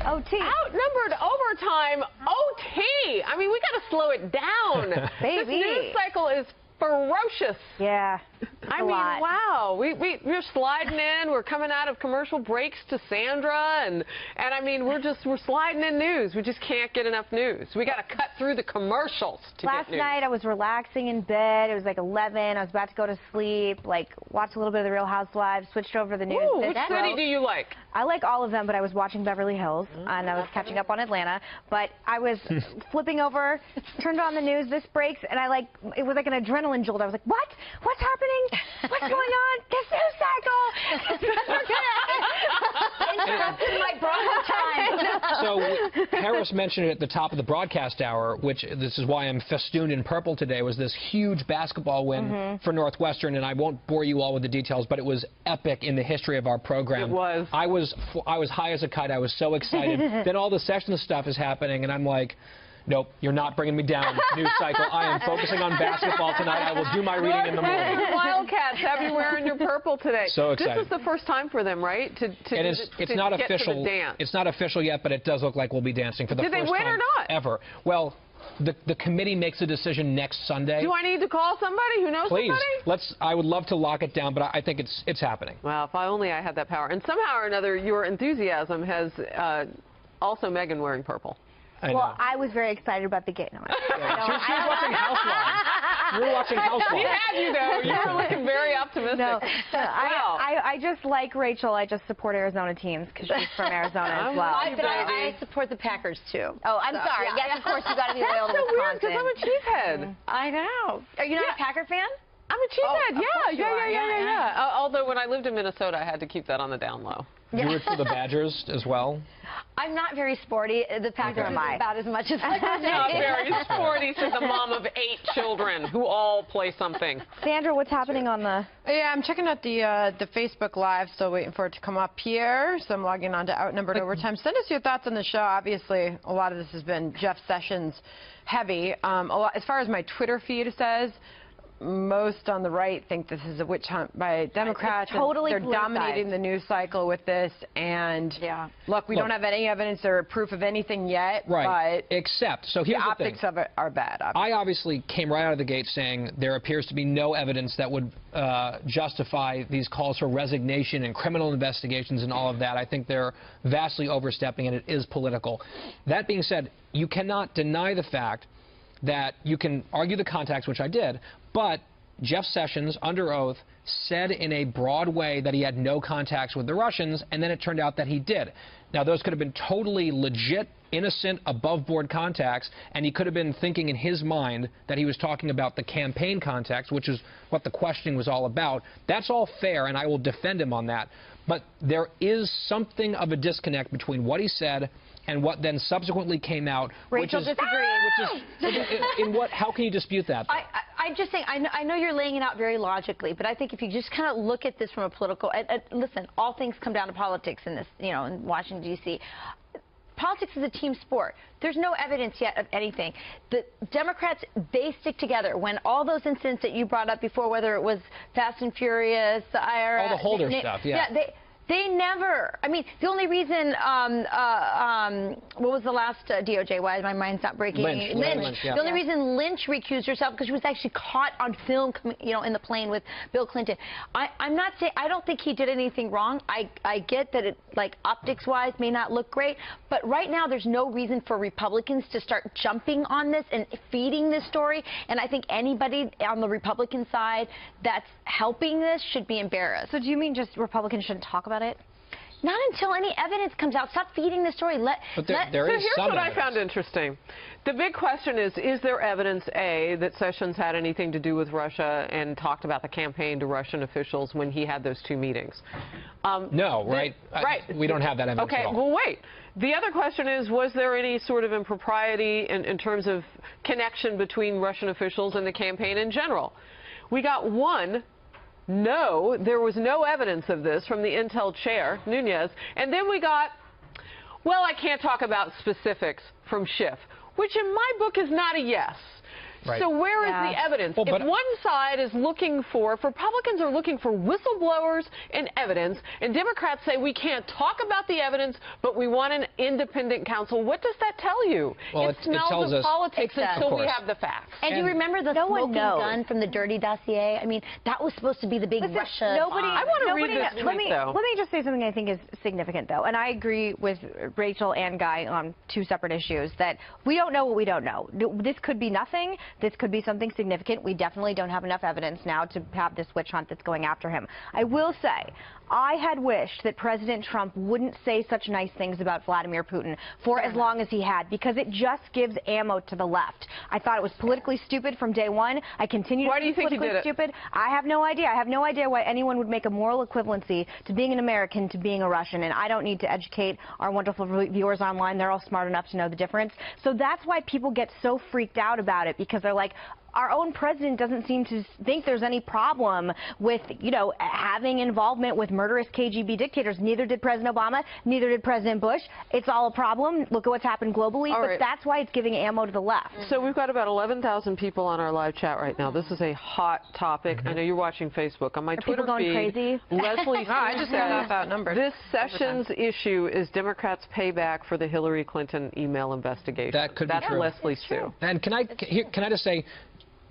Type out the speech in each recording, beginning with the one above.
OT. Outnumbered overtime, OT. I mean, we got to slow it down. Baby. This news cycle is ferocious. Yeah. I mean, wow. We're sliding in. We're coming out of commercial breaks to Sandra, and I mean, we're sliding in news. We just can't get enough news. We got to cut through the commercials to Last get news. night I was relaxing in bed. It was like 11. I was about to go to sleep. Like watched a little bit of The Real Housewives. Switched over to the news. Ooh, which city do you like? I like all of them, but I was watching Beverly Hills, and I was catching up on Atlanta. But I was flipping over, turned on the news. This breaks, and it was like an adrenaline jolt. I was like, what? What's happening? What's going on? This news cycle! Interrupted my broadcast time. So Harris mentioned it at the top of the broadcast hour, which this is why I'm festooned in purple today, was this huge basketball win for Northwestern, and I won't bore you all with the details, but it was epic in the history of our program. It was. I was high as a kite. I was so excited. Then all the Sessions stuff is happening, and I'm like, nope, you're not bringing me down, news cycle. I am focusing on basketball tonight. I will do my reading in the morning. Wildcats have you wearing your purple today. So excited. This is the first time for them, right? It's not official. It's not official yet, but it does look like we'll be dancing for the first time. Did they win or not? Ever. Well, the committee makes a decision next Sunday. Do I need to call somebody who knows Please. somebody? I would love to lock it down, but I think it's happening. Well, if only I had that power. And somehow or another, your enthusiasm has also Megan wearing purple. Well, I was very excited about the game. No, She was watching Housewives. You were watching Housewives. She had you, though. You were looking very optimistic. No, Wow. I just like Rachel. I just support Arizona teams because she's from Arizona as well. I support the Packers, too. Oh, I'm sorry. Yeah. Yes, of course, you got to be loyal to That's so weird, Wisconsin. because I'm a cheesehead. I know. Are you not a Packer fan? I'm a cheesehead. Oh, Yeah. Although when I lived in Minnesota, I had to keep that on the down low. You root for the Badgers as well? I'm not very sporty. The Packers are about as much as I can. Not very sporty, says a mom of 8 children who all play something. Sandra, what's happening on the... Yeah, I'm checking out the Facebook Live, still waiting for it to come up here. So I'm logging on to Outnumbered Overtime. Send us your thoughts on the show. Obviously, a lot of this has been Jeff Sessions heavy. As far as my Twitter feed says, most on the right think this is a witch hunt by Democrats. Totally they're dominating the news cycle with this. And look, we don't have any evidence or proof of anything yet. Right. But except, so here's the the optics thing. of it are bad. Obviously. I obviously came right out of the gate saying there appears to be no evidence that would justify these calls for resignation and criminal investigations and all of that. I think they're vastly overstepping, and it is political. That being said, you cannot deny the fact that you can argue the contacts, which I did, but Jeff Sessions, under oath, said in a broad way that he had no contacts with the Russians, and then it turned out that he did. Now, those could have been totally legit, innocent, above-board contacts, and he could have been thinking in his mind that he was talking about the campaign contacts, which is what the questioning was all about. That's all fair, and I will defend him on that. But there is something of a disconnect between what he said and what then subsequently came out. Rachel disagrees. How can you dispute that? I'm just saying, I know you're laying it out very logically, but I think if you just kind of look at this from a political, listen, all things come down to politics in this, in Washington, D.C. Politics is a team sport. There's no evidence yet of anything. The Democrats, they stick together. When all those incidents that you brought up before, whether it was Fast and Furious, the IRS... All the Holder stuff, yeah. They never, I mean, the only reason, what was the last DOJ? Why my mind's not breaking? Lynch. Yeah. The only reason Lynch recused herself because she was actually caught on film, in the plane with Bill Clinton. I'm not saying, I don't think he did anything wrong. I get that it, optics-wise, may not look great, but right now there's no reason for Republicans to start jumping on this and feeding this story, and I think anybody on the Republican side that's helping this should be embarrassed. So do you mean just Republicans shouldn't talk about it? Not until any evidence comes out. Stop feeding the story. So here's what I found interesting. The big question is there evidence, A, that Sessions had anything to do with Russia and talked about the campaign to Russian officials when he had those 2 meetings? No, right? We don't have that evidence at all. Okay, well, wait. The other question is, was there any sort of impropriety in terms of connection between Russian officials and the campaign in general? We got one. No, there was no evidence of this from the Intel chair, Nunes. And then we got, well, I can't talk about specifics from Schiff, which in my book is not a yes. Right. So where is Yeah. the evidence? Well, if but- one side is looking if Republicans are looking for whistleblowers and evidence, and Democrats say we can't talk about the evidence, but we want an independent counsel, what does that tell you? Well, it it smells tells of us- politics It does. until Of we course. have the facts. And do you remember the no one smoking knows. gun from the Dirty dossier? I mean, that was supposed to be the big Listen, Russia nobody, bomb. I wanna read nobody this let tweet, me though. let me just say something I think is significant, though, and I agree with Rachel and Guy on two separate issues that we don't know what we don't know. This could be nothing. This could be something significant. We definitely don't have enough evidence now to have this witch hunt that's going after him. I will say, I had wished that President Trump wouldn't say such nice things about Vladimir Putin for as long as he had, because it just gives ammo to the left. I thought it was politically stupid from day one. I continue Why to do you think think he politically did it? stupid. I have no idea. I have no idea why anyone would make a moral equivalency to being an American to being a Russian, and I don't need to educate our wonderful viewers online. They're all smart enough to know the difference. So that's why people get so freaked out about it, because they're like, our own president doesn't seem to think there's any problem with, you know, having involvement with murderous KGB dictators. Neither did President Obama, neither did President Bush. It's all a problem. Look at what's happened globally. All but right. that's why it's giving ammo to the left. So we've got about 11,000 people on our live chat right now. This is a hot topic. I know you're watching Facebook. On my Twitter people going feed, crazy? Leslie No, I just got off outnumbered. this Sessions issue is Democrats' payback for the Hillary Clinton email investigation. That could be That's true. Leslie Sue. And can I just say,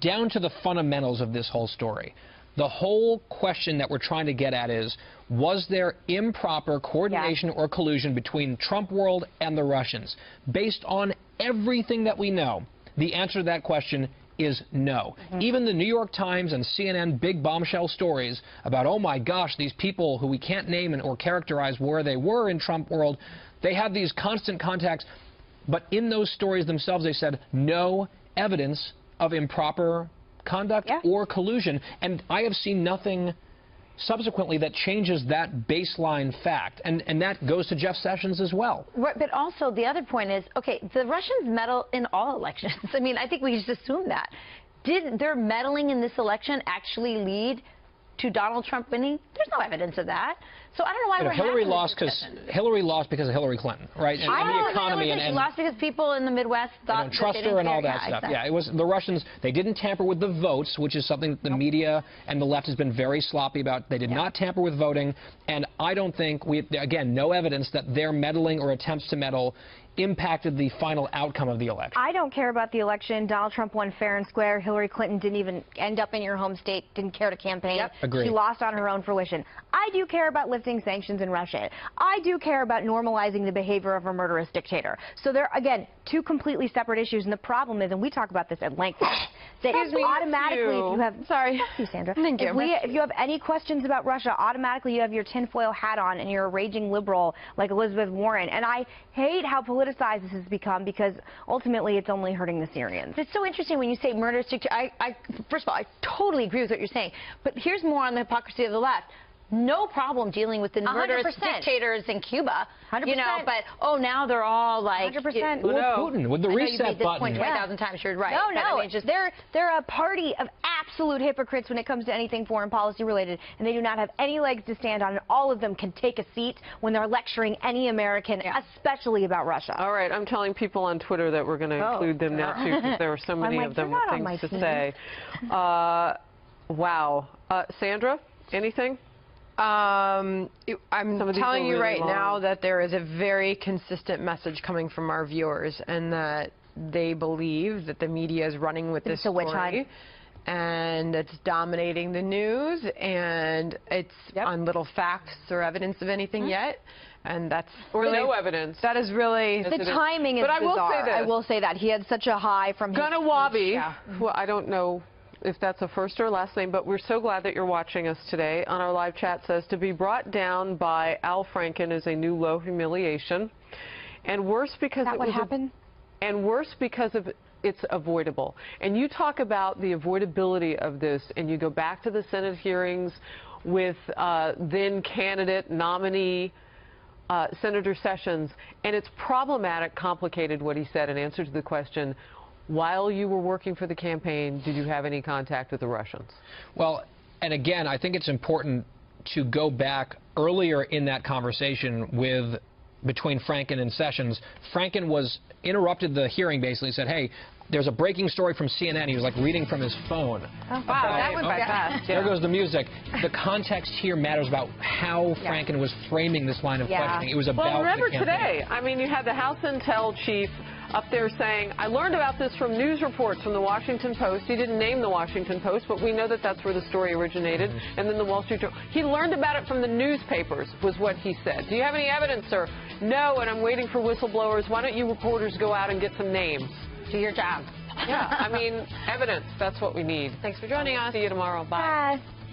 down to the fundamentals of this whole story, the whole question that we're trying to get at is, was there improper coordination or collusion between Trump world and the Russians? Based on everything that we know, the answer to that question is no. Even the New York Times and CNN big bombshell stories about, oh my gosh, these people who we can't name or characterize where they were in Trump world, they had these constant contacts. But in those stories themselves, they said no evidence of improper conduct or collusion. And I have seen nothing subsequently that changes that baseline fact. And that goes to Jeff Sessions as well. Right, but also the other point is, okay, the Russians meddle in all elections. I mean, I think we just assume that. Did their meddling in this election actually lead to Donald Trump winning? There's no evidence of that. So I don't know why we're Hillary having lost this because discussion. Hillary lost because of Hillary Clinton, right? And, the economy She lost because people in the Midwest thought don't trust that they her didn't and all care. that stuff. Exactly. Yeah, it was the Russians. They didn't tamper with the votes, which is something that the media and the left has been very sloppy about. They did not tamper with voting, and I don't think again, no evidence that their meddling or attempts to meddle impacted the final outcome of the election. I don't care about the election. Donald Trump won fair and square. Hillary Clinton didn't even end up in your home state, didn't care to campaign. Agreed. She lost on her own fruition. I do care about lifting sanctions in Russia. I do care about normalizing the behavior of a murderous dictator. So there, again, two completely separate issues. And the problem is, and we talk about this at length, that automatically, if you have, Sorry. Thank you, Sandra. Thank you. If you have any questions about Russia, automatically you have your tinfoil hat on and you're a raging liberal like Elizabeth Warren. And I hate how politicized this has become, because ultimately it's only hurting the Syrians. It's so interesting when you say murderous dictator. First of all, I totally agree with what you're saying. But here's more on the hypocrisy of the left. No problem dealing with the murderous 100%. dictators in Cuba. 100%. You know, but now they're all like 100%. Or Putin with the I know reset you made this button. point 20,000 times. You're right. No, but no, I mean, just they're a party of absolute hypocrites when it comes to anything foreign policy related, and they do not have any legs to stand on, and all of them can take a seat when they're lecturing any American, especially about Russia. All right, I'm telling people on Twitter that we're going to include them now, too, because there are so many like, of them "You're with not on my things to team." say. Wow. Sandra, anything? I'm Some of these telling are you really right long. now that there is a very consistent message coming from our viewers, and that they believe that the media is running with this It's a witch story, hunt. and it's dominating the news, and it's on little facts or evidence of anything yet, and that's Or really, no evidence. that is really The timing is But I will bizarre. say this. I will say that he had such a high from his Gunawabi, well, I don't know if that's a first or last name, but we're so glad that you're watching us today. On our live chat says, to be brought down by Al Franken is a new low humiliation, and worse because Is that it what was happened? and worse because of it's avoidable. And you talk about the avoidability of this, and you go back to the Senate hearings with then candidate nominee Senator Sessions, and it's problematic, complicated what he said in answer to the question, while you were working for the campaign, did you have any contact with the Russians? Well, and again, I think it's important to go back earlier in that conversation with between Franken and Sessions. Franken interrupted the hearing, basically said, hey, there's a breaking story from CNN. He was like reading from his phone. Oh, wow, that was fast. There goes the music. The context here matters about how Franken was framing this line of questioning. It was about Well, remember the campaign. today, I mean, you had the House Intel chief up there saying, I learned about this from news reports from the Washington Post. He didn't name the Washington Post, but we know that that's where the story originated. And then the Wall Street Journal. He learned about it from the newspapers, was what he said. Do you have any evidence, sir? No, and I'm waiting for whistleblowers. Why don't you reporters go out and get some names? Do your job. Yeah, I mean, evidence. That's what we need. Thanks for joining us. See you tomorrow. Bye. Bye.